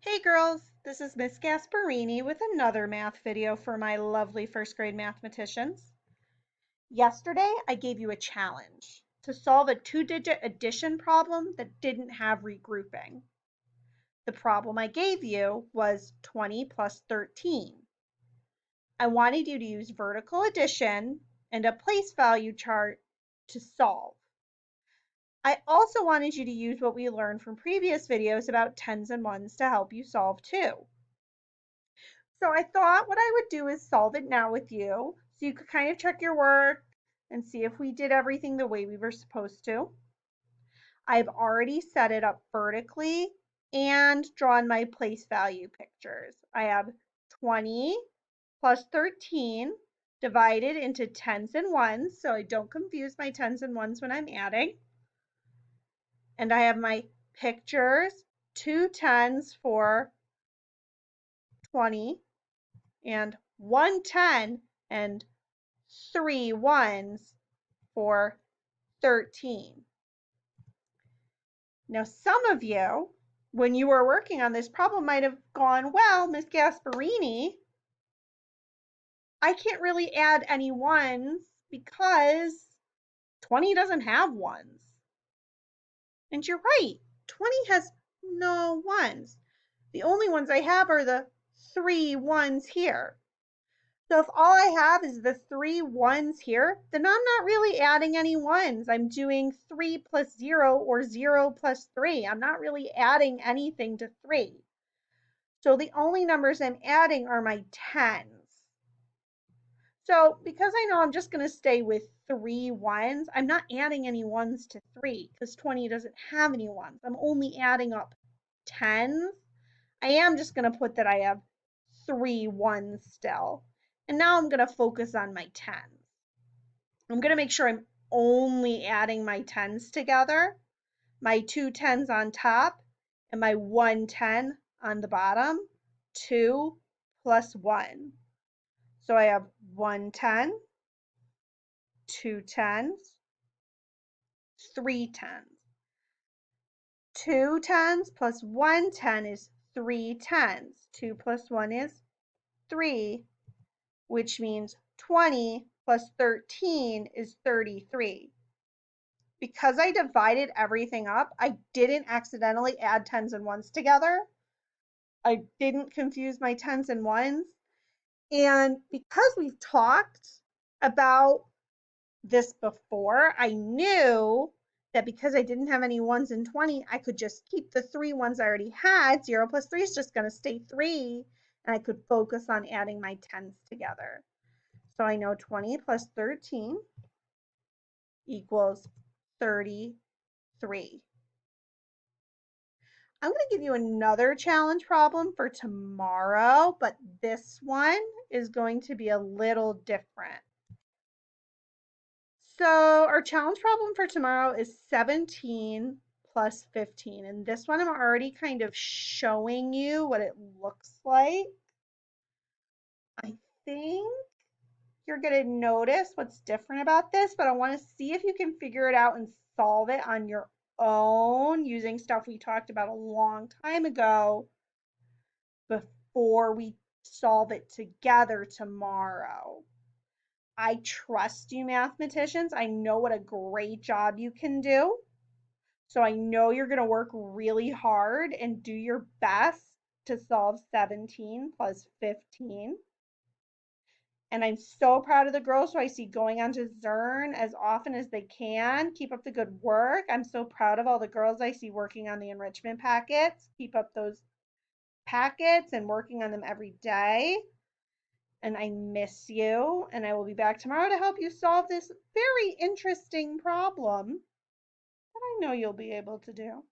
Hey girls, this is Miss Gasparini with another math video for my lovely first grade mathematicians. Yesterday, I gave you a challenge to solve a two-digit addition problem that didn't have regrouping. The problem I gave you was 20 plus 13. I wanted you to use vertical addition and a place value chart to solve. I also wanted you to use what we learned from previous videos about tens and ones to help you solve too. So I thought what I would do is solve it now with you so you could kind of check your work and see if we did everything the way we were supposed to. I've already set it up vertically and drawn my place value pictures. I have 20 plus 13 divided into tens and ones, so I don't confuse my tens and ones when I'm adding. And I have my pictures, 2 tens for 20 and 110 and 3 ones for 13. Now, some of you, when you were working on this problem, might have gone, well, Miss Gasparini, I can't really add any ones because 20 doesn't have ones. And you're right, 20 has no ones. The only ones I have are the 3 ones here. So if all I have is the 3 ones here, then I'm not really adding any ones. I'm doing 3 plus 0 or 0 plus 3. I'm not really adding anything to 3. So the only numbers I'm adding are my tens. So because I know I'm just going to stay with 3 ones, I'm not adding any ones to 3 because 20 doesn't have any ones. I'm only adding up tens. I am just going to put that I have 3 ones still. And now I'm going to focus on my tens. I'm going to make sure I'm only adding my tens together, my 2 tens on top, and my 110 on the bottom. 2 plus 1. So I have 110, 2 tens, 3 tens. 2 tens plus 110 is 3 tens. 2 plus 1 is 3. Which means 20 plus 13 is 33. Because I divided everything up, I didn't accidentally add tens and ones together. I didn't confuse my tens and ones. And because we've talked about this before, I knew that because I didn't have any ones in 20, I could just keep the 3 ones I already had. 0 plus 3 is just going to stay 3. And I could focus on adding my tens together. So I know 20 plus 13 equals 33. I'm going to give you another challenge problem for tomorrow, but this one is going to be a little different. So our challenge problem for tomorrow is 17 plus 15. And this one I'm already kind of showing you what it looks like. I think you're going to notice what's different about this, but I want to see if you can figure it out and solve it on your own using stuff we talked about a long time ago before we solve it together tomorrow. I trust you, mathematicians. I know what a great job you can do. So I know you're going to work really hard and do your best to solve 17 plus 15. And I'm so proud of the girls who I see going on to Zearn as often as they can. Keep up the good work. I'm so proud of all the girls I see working on the enrichment packets. Keep up those packets and working on them every day. And I miss you. And I will be back tomorrow to help you solve this very interesting problem that I know you'll be able to do.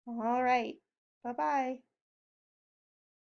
All right. Bye-bye.